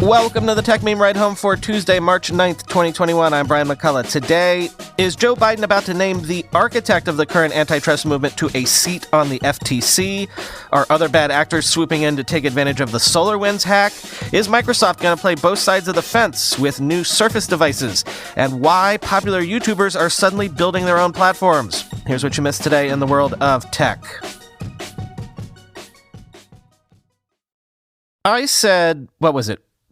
Welcome to the Tech Meme Ride Home for Tuesday, March 9th, 2021. I'm Brian McCullough. Today, is Joe Biden about to name the architect of the current antitrust movement to a seat on the FTC? Are other bad actors swooping in to take advantage of the SolarWinds hack? Is Microsoft going to play both sides of the fence with new Surface devices? And why popular YouTubers are suddenly building their own platforms? Here's what you missed today in the world of tech. I said,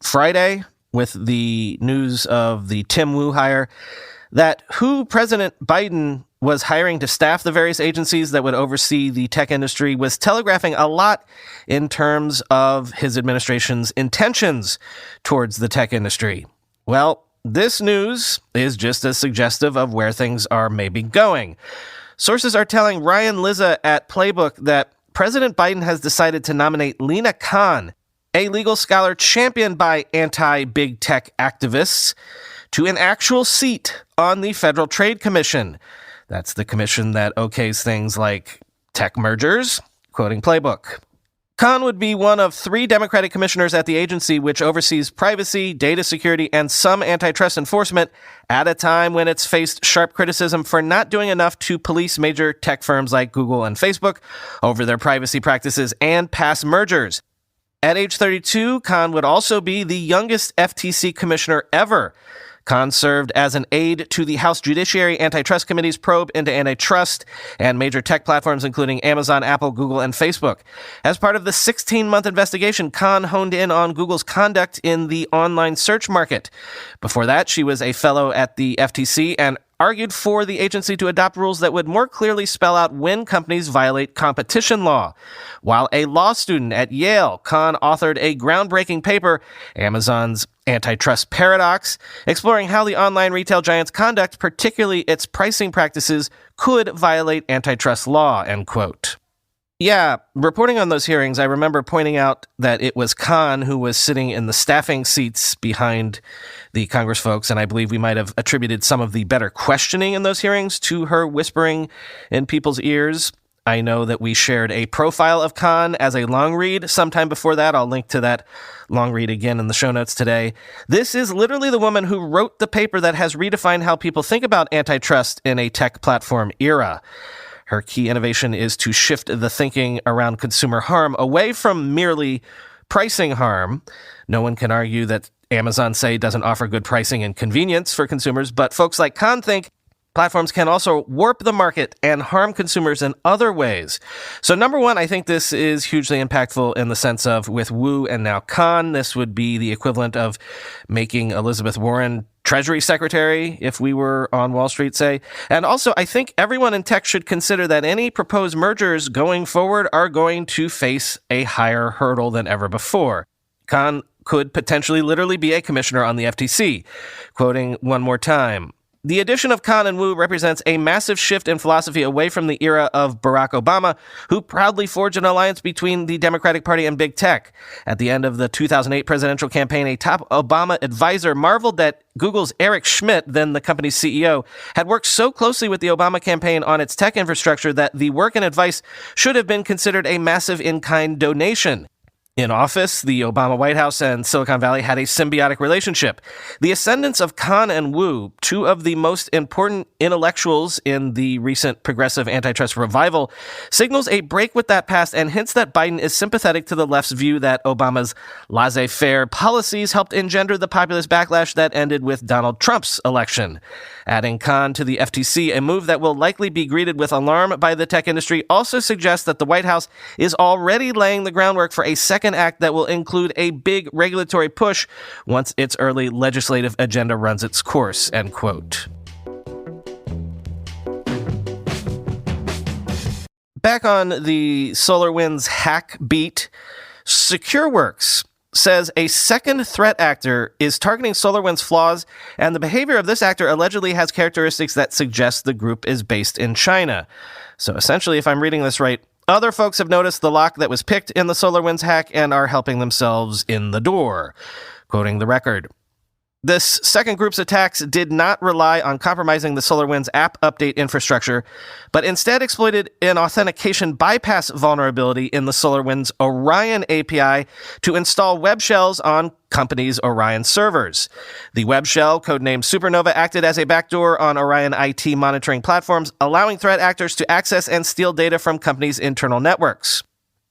Friday, with the news of the Tim Wu hire, that who President Biden was hiring to staff the various agencies that would oversee the tech industry was telegraphing a lot in terms of his administration's intentions towards the tech industry. Well, this news is just as suggestive of where things are maybe going. Sources are telling Ryan Lizza at Playbook that President Biden has decided to nominate Lina Khan, a legal scholar championed by anti-big tech activists, to an actual seat on the Federal Trade Commission. That's the commission that okays things like tech mergers, quoting Playbook. Khan would be one of 3 Democratic commissioners at the agency, which oversees privacy, data security, and some antitrust enforcement at a time when it's faced sharp criticism for not doing enough to police major tech firms like Google and Facebook over their privacy practices and past mergers. At age 32, Khan would also be the youngest FTC commissioner ever. Khan served as an aide to the House Judiciary Antitrust Committee's probe into antitrust and major tech platforms including Amazon, Apple, Google, and Facebook. As part of the 16-month investigation, Khan honed in on Google's conduct in the online search market. Before that, she was a fellow at the FTC and argued for the agency to adopt rules that would more clearly spell out when companies violate competition law. While a law student at Yale, Khan authored a groundbreaking paper, Amazon's Antitrust Paradox, exploring how the online retail giant's conduct, particularly its pricing practices, could violate antitrust law, end quote. Yeah, reporting on those hearings, I remember pointing out that it was Khan who was sitting in the staffing seats behind the Congress folks, and I believe we might have attributed some of the better questioning in those hearings to her whispering in people's ears. I know that we shared a profile of Khan as a long read sometime before that. I'll link to that long read again in the show notes today. This is literally the woman who wrote the paper that has redefined how people think about antitrust in a tech platform era. Her key innovation is to shift the thinking around consumer harm away from merely pricing harm. No one can argue that Amazon, say, doesn't offer good pricing and convenience for consumers, but folks like Khan think platforms can also warp the market and harm consumers in other ways. So number one, I think this is hugely impactful in the sense of with Wu and now Khan, this would be the equivalent of making Elizabeth Warren Treasury Secretary if we were on Wall Street, say. And also, I think everyone in tech should consider that any proposed mergers going forward are going to face a higher hurdle than ever before. Khan could potentially literally be a commissioner on the FTC. Quoting one more time, "The addition of Khan and Wu represents a massive shift in philosophy away from the era of Barack Obama, who proudly forged an alliance between the Democratic Party and big tech. At the end of the 2008 presidential campaign, a top Obama advisor marveled that Google's Eric Schmidt, then the company's CEO, had worked so closely with the Obama campaign on its tech infrastructure that the work and advice should have been considered a massive in-kind donation. In office, the Obama White House and Silicon Valley had a symbiotic relationship. The ascendance of Khan and Wu, 2 of the most important intellectuals in the recent progressive antitrust revival, signals a break with that past and hints that Biden is sympathetic to the left's view that Obama's laissez-faire policies helped engender the populist backlash that ended with Donald Trump's election. Adding Khan to the FTC, a move that will likely be greeted with alarm by the tech industry, also suggests that the White House is already laying the groundwork for a second act that will include a big regulatory push once its early legislative agenda runs its course, end quote. Back on the SolarWinds hack beat, SecureWorks says a second threat actor is targeting SolarWinds flaws, and the behavior of this actor allegedly has characteristics that suggest the group is based in China. So essentially, if I'm reading this right, other folks have noticed the lock that was picked in the SolarWinds hack and are helping themselves in the door. Quoting the record, This second group's attacks did not rely on compromising the SolarWinds app update infrastructure, but instead exploited an authentication bypass vulnerability in the SolarWinds Orion API to install web shells on companies' Orion servers. The web shell, codenamed Supernova, acted as a backdoor on Orion IT monitoring platforms, allowing threat actors to access and steal data from companies' internal networks.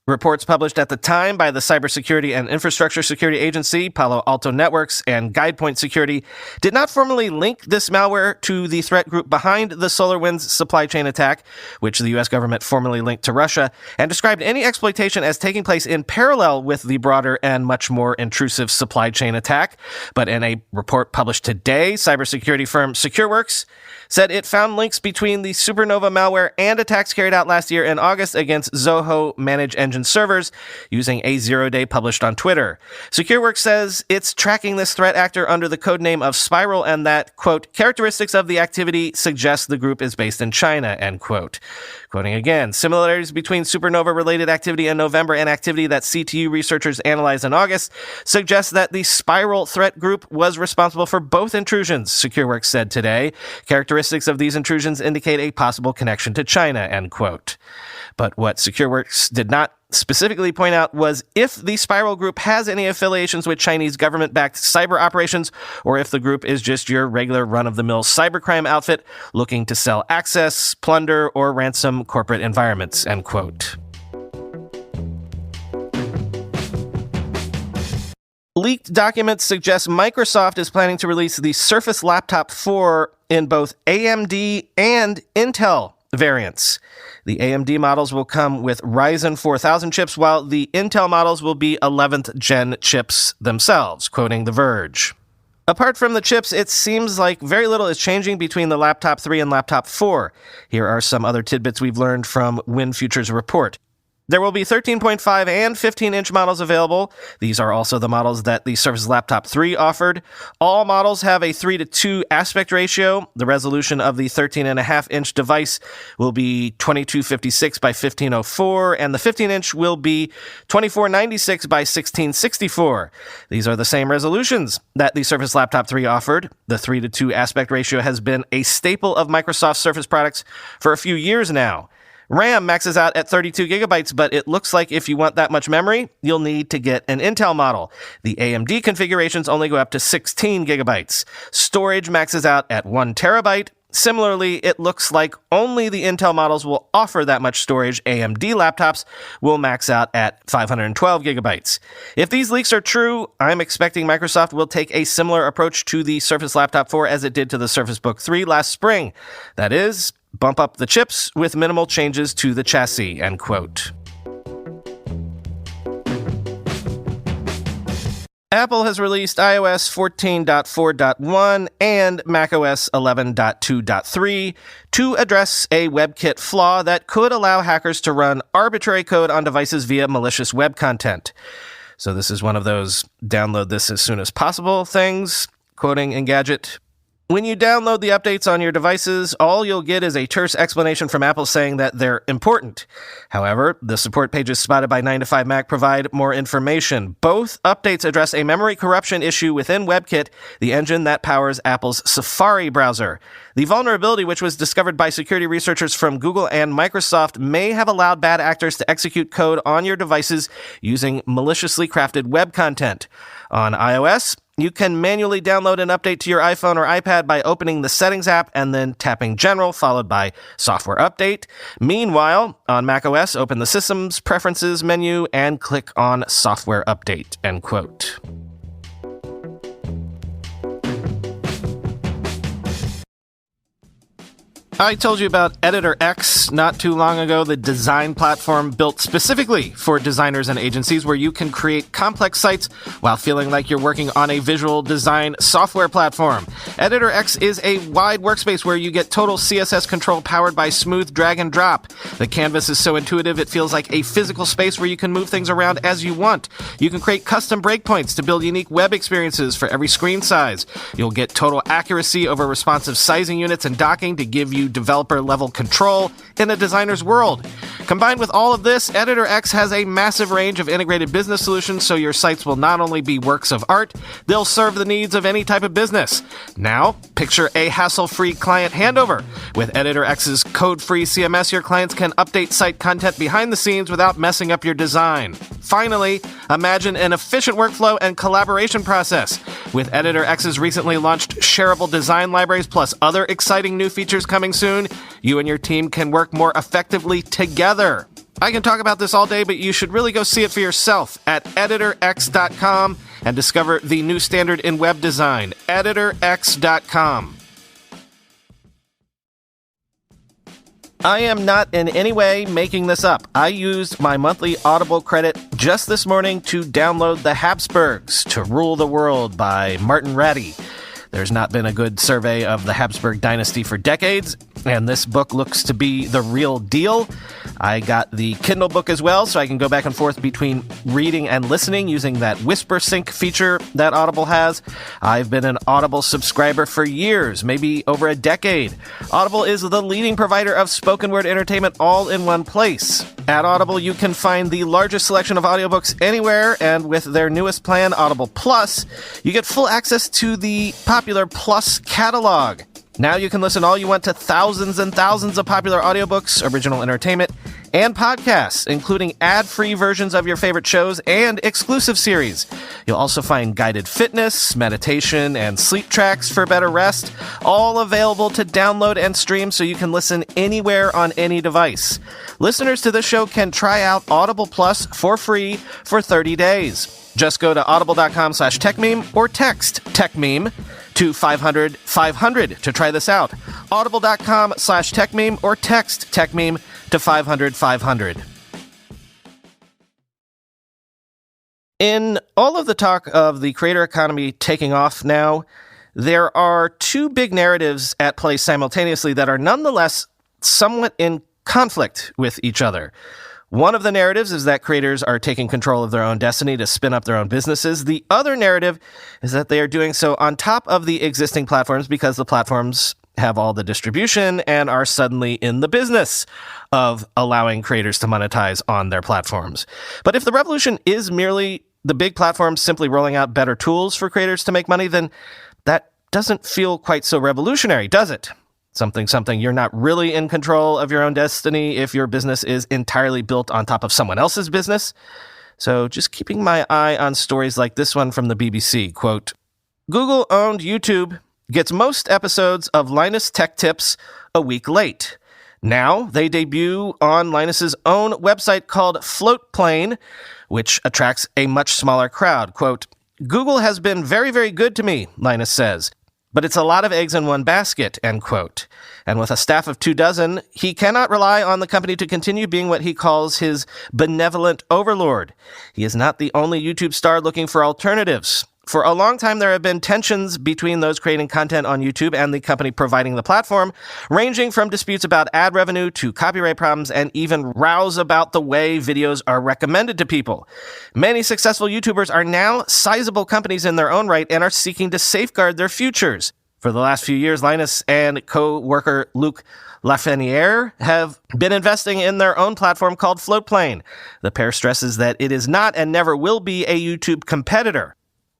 Reports published at the time by the Cybersecurity and Infrastructure Security Agency, Palo Alto Networks, and GuidePoint Security did not formally link this malware to the threat group behind the SolarWinds supply chain attack, which the U.S. government formally linked to Russia, and described any exploitation as taking place in parallel with the broader and much more intrusive supply chain attack. But in a report published today, cybersecurity firm SecureWorks said it found links between the Supernova malware and attacks carried out last year in August against Zoho Managed Engine servers using a 0-day published on Twitter. SecureWorks says it's tracking this threat actor under the codename of Spiral and that, quote, characteristics of the activity suggest the group is based in China, end quote. Quoting again, similarities between Supernova-related activity in November and activity that CTU researchers analyzed in August suggest that the Spiral threat group was responsible for both intrusions, SecureWorks said today. Characteristics of these intrusions indicate a possible connection to China, end quote. But what SecureWorks did not specifically point out was if the Spiral group has any affiliations with Chinese government-backed cyber operations, or if the group is just your regular run-of-the-mill cybercrime outfit looking to sell access, plunder, or ransom corporate environments, end quote. Leaked documents suggest Microsoft is planning to release the Surface Laptop 4 in both AMD and Intel variants. The AMD models will come with Ryzen 4000 chips, while the Intel models will be 11th gen chips themselves, quoting The Verge. Apart from the chips, it seems like very little is changing between the Laptop 3 and Laptop 4. Here are some other tidbits we've learned from WinFuture's report. There will be 13.5 and 15-inch models available. These are also the models that the Surface Laptop 3 offered. All models have a 3:2 aspect ratio. The resolution of the 13.5-inch device will be 2256 by 1504, and the 15-inch will be 2496 by 1664. These are the same resolutions that the Surface Laptop 3 offered. The 3:2 aspect ratio has been a staple of Microsoft Surface products for a few years now. RAM maxes out at 32 gigabytes, but it looks like if you want that much memory, you'll need to get an Intel model. The AMD configurations only go up to 16 gigabytes. Storage maxes out at 1 terabyte. Similarly, it looks like only the Intel models will offer that much storage. AMD laptops will max out at 512 gigabytes. If these leaks are true, I'm expecting Microsoft will take a similar approach to the Surface Laptop 4 as it did to the Surface Book 3 last spring. That is, bump up the chips with minimal changes to the chassis, end quote. Apple has released iOS 14.4.1 and macOS 11.2.3 to address a WebKit flaw that could allow hackers to run arbitrary code on devices via malicious web content. So this is one of those download this as soon as possible things, quoting Engadget. When you download the updates on your devices, all you'll get is a terse explanation from Apple saying that they're important. However, the support pages spotted by 9to5Mac provide more information. Both updates address a memory corruption issue within WebKit, the engine that powers Apple's Safari browser. The vulnerability, which was discovered by security researchers from Google and Microsoft, may have allowed bad actors to execute code on your devices using maliciously crafted web content. On iOS, you can manually download an update to your iPhone or iPad by opening the Settings app and then tapping General, followed by Software Update. Meanwhile, on macOS, open the Systems Preferences menu and click on Software Update, end quote. I told you about Editor X not too long ago, the design platform built specifically for designers and agencies where you can create complex sites while feeling like you're working on a visual design software platform. Editor X is a wide workspace where you get total CSS control powered by smooth drag and drop. The canvas is so intuitive it feels like a physical space where you can move things around as you want. You can create custom breakpoints to build unique web experiences for every screen size. You'll get total accuracy over responsive sizing units and docking to give you you developer-level control in a designer's world. Combined with all of this, Editor X has a massive range of integrated business solutions, so your sites will not only be works of art, they'll serve the needs of any type of business. Now, picture a hassle-free client handover. With Editor X's code-free CMS, your clients can update site content behind the scenes without messing up your design. Finally, imagine an efficient workflow and collaboration process. With Editor X's recently launched shareable design libraries plus other exciting new features coming soon, you and your team can work more effectively together. I can talk about this all day, but you should really go see it for yourself at editorx.com and discover the new standard in web design, editorx.com. I am not in any way making this up. I used my monthly Audible credit just this morning to download The Habsburgs to Rule the World by Martin Ratty. There's not been a good survey of the Habsburg dynasty for decades, and this book looks to be the real deal. I got the Kindle book as well, so I can go back and forth between reading and listening using that Whisper Sync feature that Audible has. I've been an Audible subscriber for years, maybe over a decade. Audible is the leading provider of spoken word entertainment all in one place. At Audible, you can find the largest selection of audiobooks anywhere, and with their newest plan, Audible Plus, you get full access to the popular Plus catalog. Now you can listen all you want to thousands and thousands of popular audiobooks, original entertainment, and podcasts, including ad-free versions of your favorite shows and exclusive series. You'll also find guided fitness, meditation, and sleep tracks for better rest, all available to download and stream so you can listen anywhere on any device. Listeners to this show can try out Audible Plus for free for 30 days. Just go to audible.com/techmeme or text techmeme to 500-500 to try this out. Audible.com/techmeme or text techmeme to 500-500. In all of the talk of the creator economy taking off now, there are two big narratives at play simultaneously that are nonetheless somewhat in conflict with each other. One of the narratives is that creators are taking control of their own destiny to spin up their own businesses. The other narrative is that they are doing so on top of the existing platforms because the platforms have all the distribution and are suddenly in the business of allowing creators to monetize on their platforms. But if the revolution is merely the big platforms simply rolling out better tools for creators to make money, then that doesn't feel quite so revolutionary, does it? Something, you're not really in control of your own destiny if your business is entirely built on top of someone else's business. So just keeping my eye on stories like this one from the BBC, quote, Google-owned YouTube gets most episodes of Linus Tech Tips a week late. Now they debut on Linus's own website called Floatplane, which attracts a much smaller crowd. Quote, Google has been very, very good to me, Linus says. But it's a lot of eggs in one basket, end quote. And with a staff of 24, he cannot rely on the company to continue being what he calls his benevolent overlord. He is not the only YouTube star looking for alternatives. For a long time, there have been tensions between those creating content on YouTube and the company providing the platform, ranging from disputes about ad revenue to copyright problems and even rows about the way videos are recommended to people. Many successful YouTubers are now sizable companies in their own right and are seeking to safeguard their futures. For the last few years, Linus and co-worker Luc Lafreniere have been investing in their own platform called Floatplane. The pair stresses that it is not and never will be a YouTube competitor.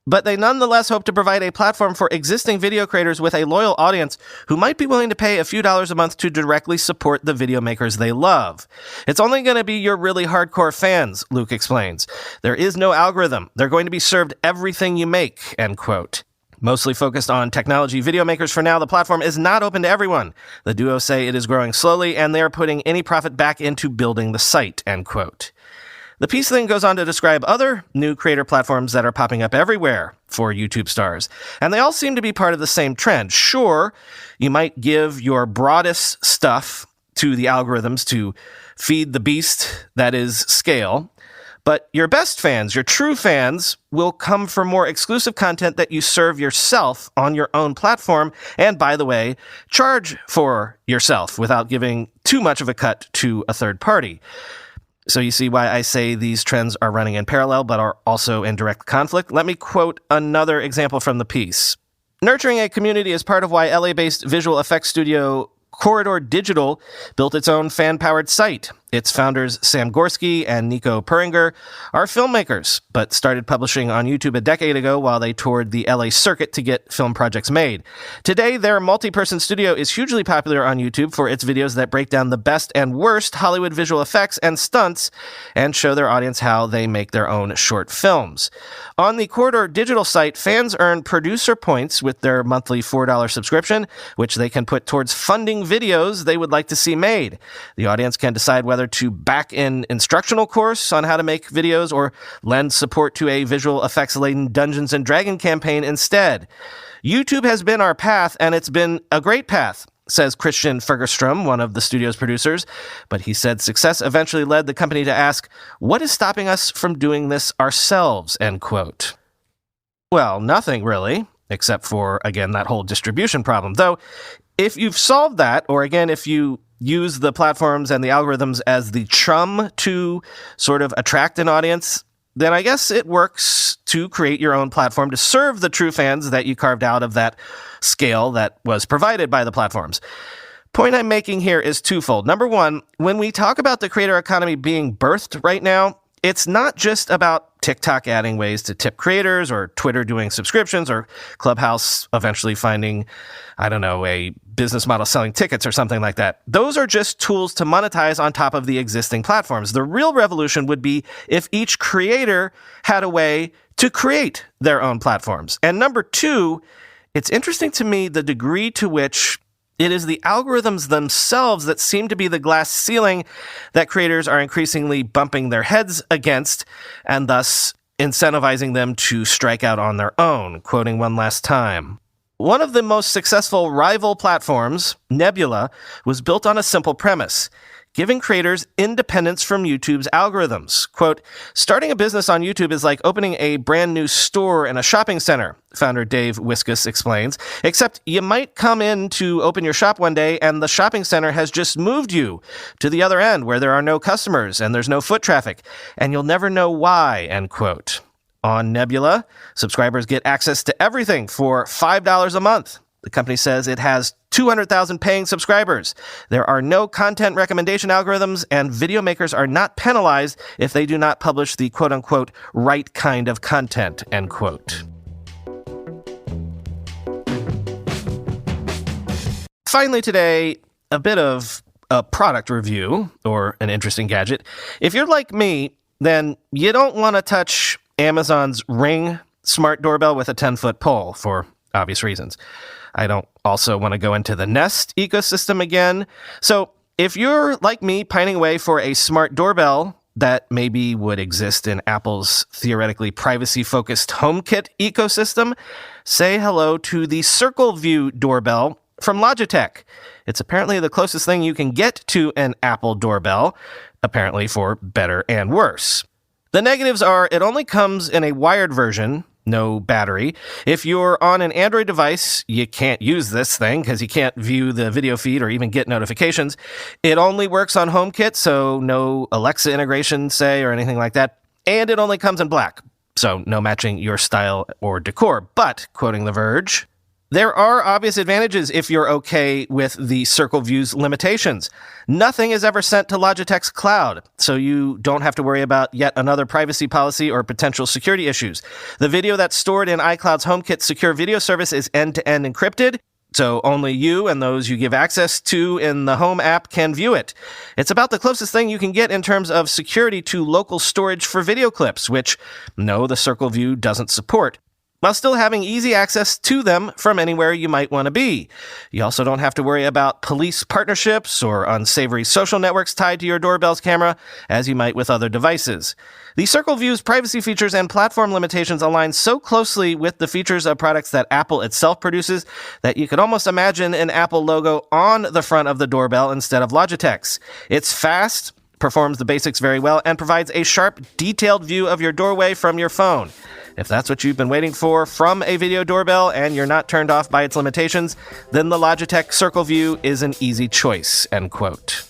But they nonetheless hope to provide a platform for existing video creators with a loyal audience who might be willing to pay a few dollars a month to directly support the video makers they love. It's only going to be your really hardcore fans, Luke explains. There is no algorithm. They're going to be served everything you make, end quote. Mostly focused on technology video makers for now, the platform is not open to everyone. The duo say it is growing slowly, and they are putting any profit back into building the site, end quote. The piece then goes on to describe other new creator platforms that are popping up everywhere for YouTube stars, and they all seem to be part of the same trend. Sure, you might give your broadest stuff to the algorithms to feed the beast that is scale, but your best fans, your true fans, will come for more exclusive content that you serve yourself on your own platform, and by the way, charge for yourself without giving too much of a cut to a third party. So you see why I say these trends are running in parallel, but are also in direct conflict. Let me quote another example from the piece. Nurturing a community is part of why LA-based visual effects studio Corridor Digital built its own fan-powered site. Its founders, Sam Gorski and Nico Puringer, are filmmakers, but started publishing on YouTube a decade ago while they toured the LA circuit to get film projects made. Today, their multi-person studio is hugely popular on YouTube for its videos that break down the best and worst Hollywood visual effects and stunts and show their audience how they make their own short films. On the Corridor Digital site, fans earn producer points with their monthly $4 subscription, which they can put towards funding videos they would like to see made. The audience can decide whether to back an instructional course on how to make videos or lend support to a visual effects-laden Dungeons & Dragons campaign instead. YouTube has been our path, and it's been a great path, says Christian Fergerstrom, one of the studio's producers. But he said success eventually led the company to ask, what is stopping us from doing this ourselves, end quote. Well, nothing really, except for, again, that whole distribution problem. Though, if you've solved that, or again, if you use the platforms and the algorithms as the chum to sort of attract an audience, then I guess it works to create your own platform to serve the true fans that you carved out of that scale that was provided by the platforms. Point I'm making here is twofold. Number one, when we talk about the creator economy being birthed right now, it's not just about TikTok adding ways to tip creators or Twitter doing subscriptions or Clubhouse eventually finding, a business model selling tickets or something like that. Those are just tools to monetize on top of the existing platforms. The real revolution would be if each creator had a way to create their own platforms. And number two, it's interesting to me the degree to which it is the algorithms themselves that seem to be the glass ceiling that creators are increasingly bumping their heads against and thus incentivizing them to strike out on their own. Quoting one last time. One of the most successful rival platforms, Nebula, was built on a simple premise: giving creators independence from YouTube's algorithms. Quote, starting a business on YouTube is like opening a brand new store in a shopping center, founder Dave Wiskus explains, except you might come in to open your shop one day and the shopping center has just moved you to the other end where there are no customers and there's no foot traffic, and you'll never know why, end quote. On Nebula, subscribers get access to everything for $5 a month. The company says it has 200,000 paying subscribers. There are no content recommendation algorithms, and video makers are not penalized if they do not publish the quote-unquote right kind of content, end quote. Finally today, a bit of a product review, or an interesting gadget. If you're like me, then you don't want to touch Amazon's Ring smart doorbell with a 10-foot pole for obvious reasons. I don't also want to go into the Nest ecosystem again. So if you're like me pining away for a smart doorbell that maybe would exist in Apple's theoretically privacy-focused HomeKit ecosystem, say hello to the Circle View doorbell from Logitech. It's apparently the closest thing you can get to an Apple doorbell, apparently for better and worse. The negatives are it only comes in a wired version, no battery. If you're on an Android device, you can't use this thing because you can't view the video feed or even get notifications. It only works on HomeKit, so no Alexa integration, say, or anything like that. And it only comes in black, so no matching your style or decor. But, quoting The Verge, there are obvious advantages if you're okay with the Circle View's limitations. Nothing is ever sent to Logitech's cloud, so you don't have to worry about yet another privacy policy or potential security issues. The video that's stored in iCloud's HomeKit secure video service is end-to-end encrypted, so only you and those you give access to in the Home app can view it. It's about the closest thing you can get in terms of security to local storage for video clips, which, no, the Circle View doesn't support, while still having easy access to them from anywhere you might want to be. You also don't have to worry about police partnerships or unsavory social networks tied to your doorbell's camera, as you might with other devices. The Circle View's privacy features and platform limitations align so closely with the features of products that Apple itself produces that you could almost imagine an Apple logo on the front of the doorbell instead of Logitech's. It's fast, performs the basics very well, and provides a sharp, detailed view of your doorway from your phone. If that's what you've been waiting for from a video doorbell and you're not turned off by its limitations, then the Logitech Circle View is an easy choice, end quote.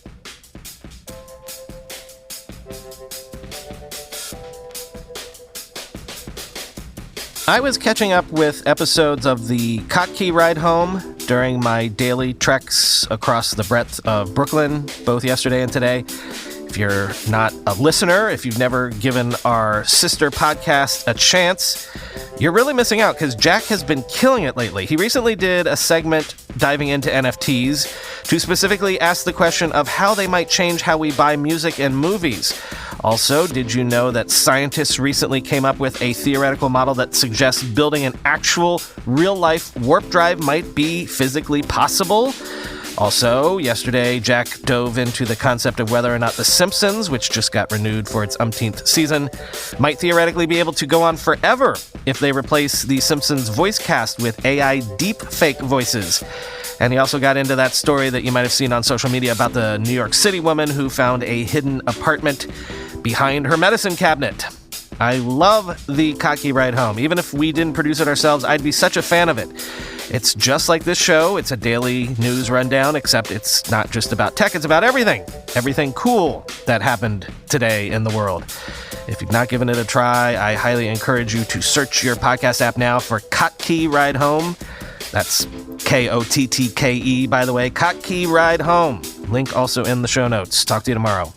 I was catching up with episodes of the Kottke Ride Home during my daily treks across the breadth of Brooklyn, both yesterday and today. If you're not a listener, if you've never given our sister podcast a chance, you're really missing out because Jack has been killing it lately. He recently did a segment diving into NFTs to specifically ask the question of how they might change how we buy music and movies. Also, did you know that scientists recently came up with a theoretical model that suggests building an actual real-life warp drive might be physically possible? Also, yesterday, Jack dove into the concept of whether or not The Simpsons, which just got renewed for its umpteenth season, might theoretically be able to go on forever if they replace The Simpsons voice cast with AI deep fake voices. And he also got into that story that you might have seen on social media about the New York City woman who found a hidden apartment behind her medicine cabinet. I love the Cocky Ride Home. Even if we didn't produce it ourselves, I'd be such a fan of it. It's just like this show. It's a daily news rundown, except it's not just about tech. It's about everything. Everything cool that happened today in the world. If you've not given it a try, I highly encourage you to search your podcast app now for Cocky Ride Home. That's Kottke, by the way. Cocky Ride Home. Link also in the show notes. Talk to you tomorrow.